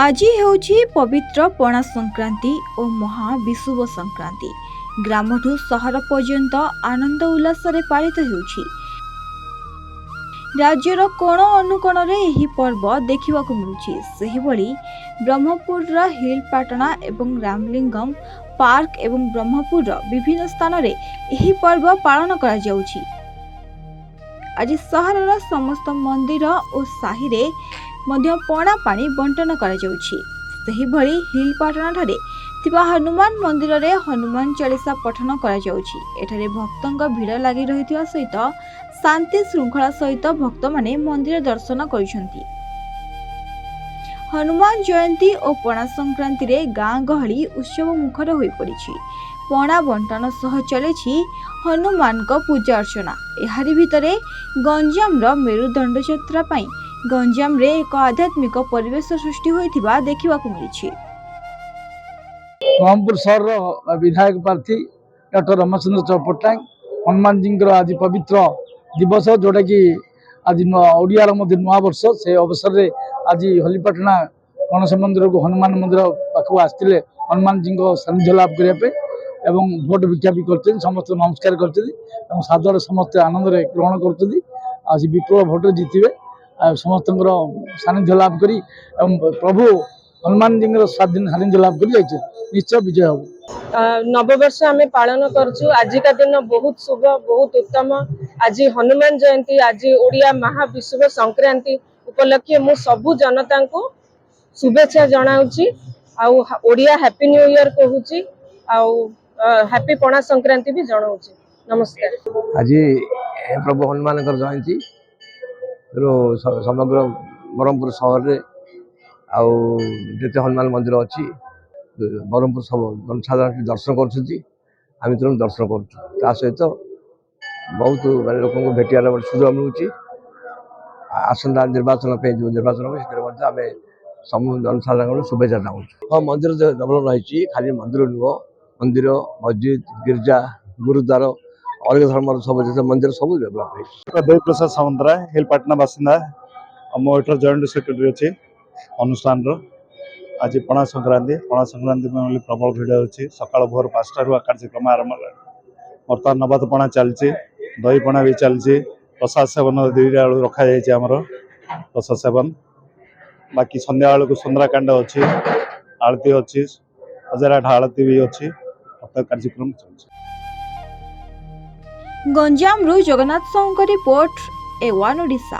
ଆଜି ହେଉଛି ପବିତ୍ର ପଣା ସଂକ୍ରାନ୍ତି ଓ ମହାବିଷୁବ ସଂକ୍ରାନ୍ତି। ଗ୍ରାମଠୁ ସହର ପର୍ଯ୍ୟନ୍ତ ଆନନ୍ଦ ଉଲ୍ଲାସରେ ପାଳିତ ହେଉଛି। ରାଜ୍ୟର କୋଣ ଅନୁକୋଣରେ ଏହି ପର୍ବ ଦେଖିବାକୁ ମିଳୁଛି। ସେହିଭଳି ବ୍ରହ୍ମପୁରର ହିଲପାଟଣା ଏବଂ ରାମଲିଙ୍ଗମ ପାର୍କ ଏବଂ ବ୍ରହ୍ମପୁରର ବିଭିନ୍ନ ସ୍ଥାନରେ ଏହି ପର୍ବ ପାଳନ କରାଯାଉଛି। ଆଜି ସହରର ସମସ୍ତ ମନ୍ଦିର ଓ ସାହିରେ ମଧ୍ୟ ପଣା ପାଣି ବଣ୍ଟନ କରାଯାଉଛି। ସେହିଭଳି ହିଲପାଟଣାଠାରେ ଥିବା ହନୁମାନ ମନ୍ଦିରରେ ହନୁମାନ ଚାଳିଶା ପଠନ କରାଯାଉଛି। ଏଠାରେ ଭକ୍ତଙ୍କ ଭିଡ଼ ଲାଗି ରହିଥିବା ସହିତ ଶାନ୍ତି ଶୃଙ୍ଖଳା ସହିତ ଭକ୍ତମାନେ ମନ୍ଦିର ଦର୍ଶନ କରୁଛନ୍ତି। ହନୁମାନ ଜୟନ୍ତୀ ଓ ପଣା ସଂକ୍ରାନ୍ତିରେ ଗାଁ ଗହଳି ଉତ୍ସବ ମୁଖର ହୋଇପଡ଼ିଛି। ପଣା ବଣ୍ଟନ ସହ ଚାଲିଛି ହନୁମାନଙ୍କ ପୂଜା ଅର୍ଚ୍ଚନା। ଏହାରି ଭିତରେ ଗଞ୍ଜାମର ମେରୁଦଣ୍ଡ ଯାତ୍ରା ପାଇଁ ଗଞ୍ଜାମରେ ଏକ ଆଧ୍ୟାତ୍ମିକ ପରିବେଶ ସୃଷ୍ଟି ହୋଇଥିବା ଦେଖିବାକୁ ମିଳିଛି। ब्रह्मपुर सहर विधायक प्रार्थी डॉक्टर रमेशचंद्र चौपट्टनायक हनुमान जी आज पवित्र दिवस जोटा कि आज ओडिया नुआ वर्ष से अवसर में आज हलिपाटना गणेश मंदिर को हनुमान मंदिर पाखक आसते हनुमान जी सानिध्य लाभ करने एवं भोट भिक्षा भी कर समस्त नमस्कार कर सादर समस्त आनंद ग्रहण कर विपुल भोट जीतवे समस्त सानिध्य लाभ कर प्रभु हनुमान जी सानिध्य लाभ कर निश्चय विजय हो। नववर्ष आम पालन करछु। आज का दिन बहुत शुभ बहुत उत्तम। आज हनुमान जयंती आज ओडिया महाविषुव संक्रांति उपलक्षे मु सबु जनता को शुभेच्छा जनाऊँगी। ओडिया हैप्पी न्यू ईयर कहूँ हैप्पी पणा संक्रांति भी जनाऊँगी। नमस्कार। आज प्रभु हनुमान जयंती समग्र ब्रह्मपुर सहर में आते हनुमान मंदिर अच्छी ब्रह्मपुर सब जनसाधारण दर्शन करें दर्शन कर सहित बहुत लोक भेटार सुजोग मिलूँ। आसंता निर्वाचन जो निर्वाचन आम समूह जनसाधारण शुभेच्छा चाहूँ। हाँ मंदिर डेभलप रही खाली मंदिर नुह मंदिर मस्जिद गिरजा गुरुद्वार अलग धर्म सब मंदिर सब डेभलप है। देव प्रसाद सामंतराय हिलपाटना बासिंदा मोटर जॉइंट सेक्रेटरी अच्छी अनुष्ठान आज पणा संक्रांति में प्रबल भिड़ अच्छी सकाल भोर 5 कार्यक्रम आरंभ बर्तमान नबात पणा चलती दही पणा भी चलती प्रसाद सेवन 2टा बेलू रखा जामर प्रसाद सेवन बाकी संध्या बेलू को सुंदराकांड अच्छी आरती अच्छी 1008 आरती भी अच्छी कार्यक्रम चलती। Ganjam Jagannath Sahu report A1 Odisha.